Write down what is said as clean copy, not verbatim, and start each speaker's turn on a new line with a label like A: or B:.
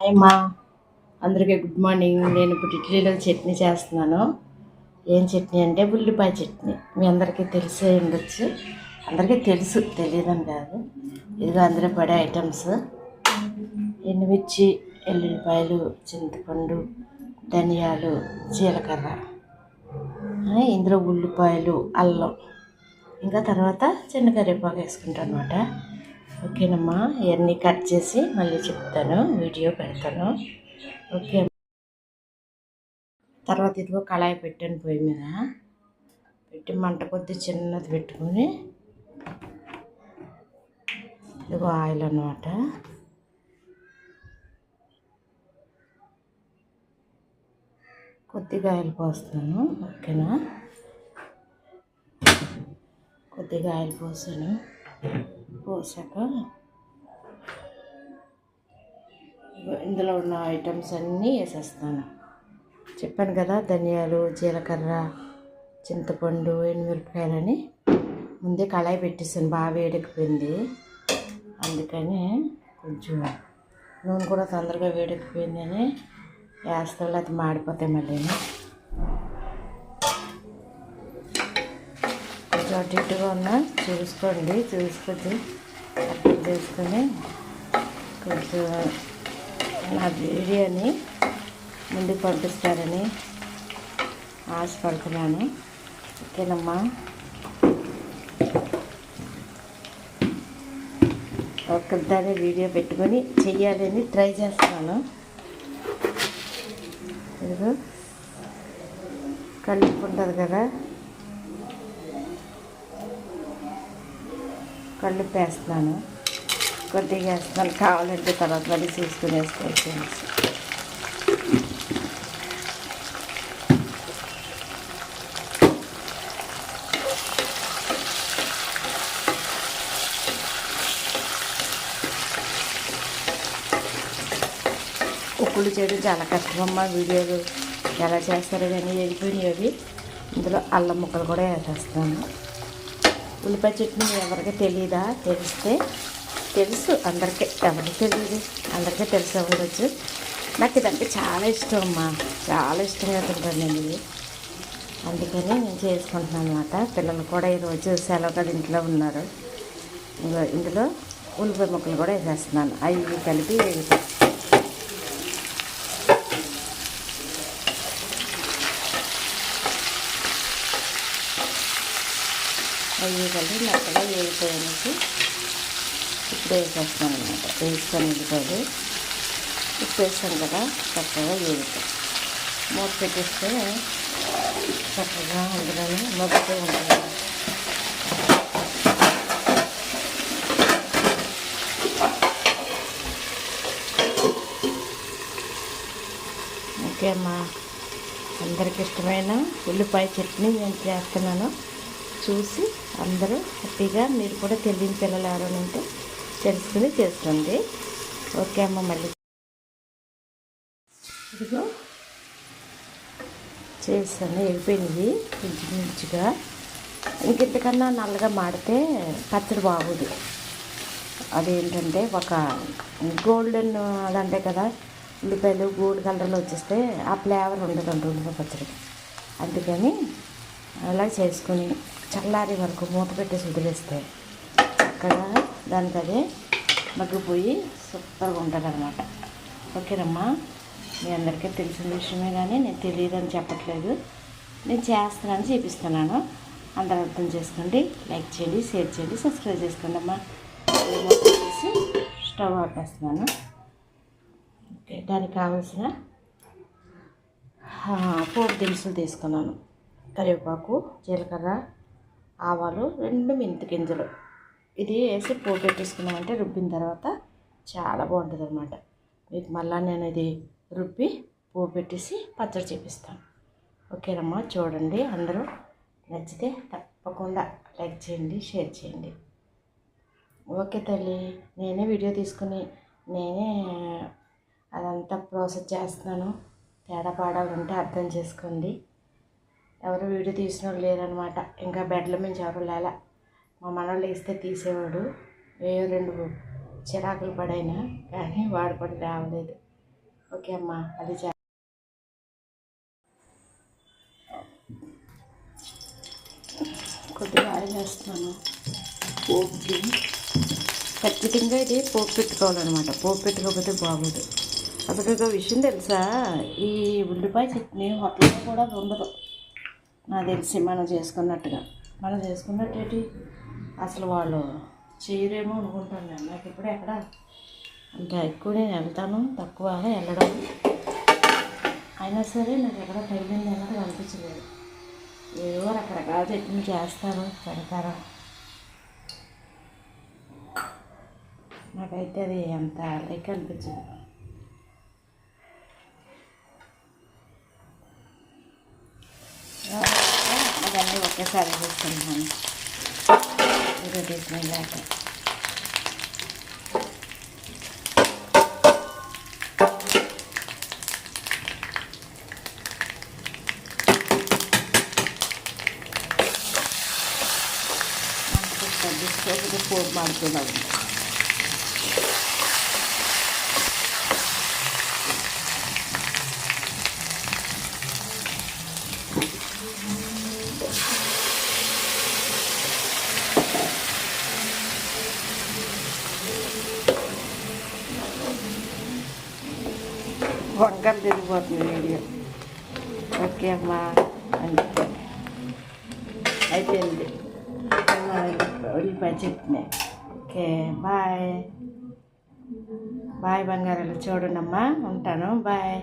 A: Hi మా అందరికీ good morning. నేను ఇప్పుడు ఇడ్లీలో చట్నీ చేస్తున్నాను. ఏం చట్నీ అంటే ఉల్లిపాయ చట్నీ. మీ అందరికీ తెలిసే ఉండొచ్చు. అందరికీ తెలుసు, తెలియదని కాదు. ఇదిగో అందులో పడే ఐటమ్స్: ఎండుమిర్చి, ఎల్లుల్లిపాయలు, చింతపండు, ధనియాలు, జీలకర్ర, ఇందులో ఉల్లిపాయలు, అల్లం, ఇంకా తర్వాత చిన్న కరివేపాకు వేసుకుంటాను అనమాట. ఓకేనమ్మా, ఇవన్నీ కట్ చేసి మళ్ళీ చెప్తాను, వీడియో పెడతాను. ఓకే. తర్వాత ఇదిగో కళాయి పెట్టాను, పొయ్యి మీద పెట్టి మంట కొద్ది చిన్నది పెట్టుకొని, ఇదిగో ఆయిల్ అన్నమాట. కొద్దిగా ఆయిల్ పోస్తాను. ఓకేనా, కొద్దిగా ఆయిల్ పోసాను. పోసాక ఇందులో ఉన్న ఐటమ్స్ అన్నీ వేసేస్తాను. చెప్పాను కదా, ధనియాలు, జీలకర్ర, చింతపండు, ఎండుమిరపకాయలని ముందే కళాయి పెట్టేసాను. బాగా వేడెక్కిపోయింది, అందుకని కొంచెం నూనె కూడా తొందరగా వేడెక్కిపోయిందని వేస్తాను, అది మాడిపోతాయి మళ్ళీ. కొంచెం అటు ఇటుగా ఉన్నా చూసుకోండి, చూసుకొని అర్థం చేసుకొని కొంచెం నా వీడియోని ముందుకు పంపిస్తారని ఆశపడుతున్నాను. ఓకేనమ్మా, ఒక్కదాన్ని వీడియో పెట్టుకొని చెయ్యాలని ట్రై చేస్తున్నాను. ఇదిగో కలుపు ఉంటుంది కదా, కలుపు వేస్తున్నాను, కొద్దిగా వేస్తున్నాను. కావాలంటే తర్వాత మళ్ళీ చూసుకుని వేసుకోవచ్చు. ఉప్పులు చేయడం చాలా కష్టమమ్మా. వీడియోలు ఎలా చేస్తారో కానీ వెళ్ళిపోయినాయి అవి. ఇందులో అల్లం ముక్కలు కూడా వేసేస్తాను. ఉల్లిపాయ చట్నీ ఎవరికి తెలియదా? తెలుసు అందరికీ, ఎవరికి తెలియదు, అందరికీ తెలిసి ఉండొచ్చు. నాకు ఇదంటే చాలా ఇష్టం అమ్మా, చాలా ఇష్టంగా తింటాను నేను ఇది. అందుకని నేను చేసుకుంటున్నాను అనమాట. పిల్లలు కూడా ఈరోజు సెలవు కదా, ఇంట్లో ఉన్నారు. ఇందులో ఉల్లిపాయ ముక్కలు కూడా వేసేస్తున్నాను. అవి కలిపి వేగుతాయి. అవి కలిపి మెత్తగా వేగిపోయానికి ఇప్పుడు వేసేస్తాను అనమాట. వేసుకొని ఉల్లిపాయలు ఉప్పు వేస్తాను కదా, చక్కగా వేగుతాయి. మూత పెట్టేస్తే చక్కగా అందులోనే మొదటి ఉంటుంది. ఓకే అమ్మా, అందరికి ఇష్టమైన ఉల్లిపాయ చట్నీ నేను చేస్తున్నాను. చూసి అందరూ హ్యాపీగా, మీరు కూడా తెలియని పిల్లలు ఎవరైనా ఉంటే తెలుసుకుని చేసుకోండి. ఓకే అమ్మ, మళ్ళీ ఇదిగో చేస్తాను. వెళ్ళిపోయినవి కొంచెం మంచిగా. ఇంకెంతకన్నా నల్లగా మాడితే పచ్చడి బాగుంది. అదేంటంటే ఒక గోల్డెన్ అదంటే కదా, ఉల్లిపాయలు గోల్డ్ కలర్లో వచ్చేస్తే ఆ ఫ్లేవర్ ఉండదండి ఉల్లిపాయ పచ్చడి. అందుకని అలా చేసుకొని చల్లారి వరకు మూత పెట్టేసి వదిలేస్తే చక్కగా దానికి అదే మగ్గిపోయి సూపర్గా ఉంటుంది అనమాట. ఓకేనమ్మా, మీ అందరికీ తెలిసిన విషయమే, కానీ నేను తెలియదని చెప్పట్లేదు, నేను చేస్తున్నాను, చూపిస్తున్నాను. అందరూ అర్థం చేసుకోండి, లైక్ చేయండి, షేర్ చేయండి, సబ్స్క్రైబ్ చేసుకోండి అమ్మా. మొత్తం చేసి స్టవ్ ఆపేస్తున్నాను. ఓకే, దానికి కావాల్సిన పోపు దినుసులు తీసుకున్నాను. కరివేపాకు, జీలకర్ర, ఆవాలు, 2 మెంతి గింజలు. ఇది వేసి పోపు పెట్టేసుకున్నామంటే రుబ్బిన తర్వాత చాలా బాగుంటుంది అనమాట. మీకు మళ్ళీ నేను ఇది రుబ్బి పోపు పెట్టేసి పచ్చడి చేపిస్తాను. ఓకేనమ్మా, చూడండి. అందరూ నచ్చితే తప్పకుండా లైక్ చేయండి, షేర్ చేయండి. ఓకే తల్లి, నేనే వీడియో తీసుకుని నేనే అదంతా ప్రాసెస్ చేస్తున్నాను. తేడా పాడాలంటే అర్థం చేసుకోండి. ఎవరు వీడియో తీసిన వాళ్ళు లేరనమాట. ఇంకా బెడ్ల నుంచి ఎవరు లేలా. మా మనవాళ్ళు వేస్తే తీసేవాడు, 2 చిరాకులు పడైనా, కానీ వాడు కూడా లేవలేదు. ఓకే అమ్మా, అది కొద్దిగా ఆయిల్ వేస్తున్నాను పోపుకి. ఖచ్చితంగా ఇది పోపు పెట్టుకోవాలన్నమాట. పోపు పెట్టుకోకపోతే బాగోదు. అసలు ఒక విషయం తెలుసా, ఈ ఉల్లిపాయ చట్నీ హోటల్లో కూడా ఉండదు నాకు తెలిసి. మనం చేసుకున్నట్టు అసలు వాళ్ళు చేయరేమో అనుకుంటాను నేను. నాకు ఇప్పుడు ఎక్కడ ఇంకా ఎక్కువ నేను వెళ్తాను, తక్కువ వెళ్ళడం. అయినా సరే నాకు ఎక్కడ తగిలింది అన్నది అనిపించలేదు. ఏవో రకరకాల చట్నీ చేస్తారు, పెడతారు. నాకైతే అది అంత లైక్ అనిపించదు. అవన్నీ ఒకేసారి చేసుకుంటున్నాను రొటేషన్ లేక. తగ్గించుకోకపోతే పోపు మాడుతున్నాను. వంకలు తిరిగిపోతుంది వీడియో. ఓకే అమ్మా, అంతే అయిపోయింది ఉల్లిపాయ చట్నీ. ఓకే, బాయ్ బాయ్ బంగారాలు. చూడండి అమ్మా, ఉంటాను, బాయ్.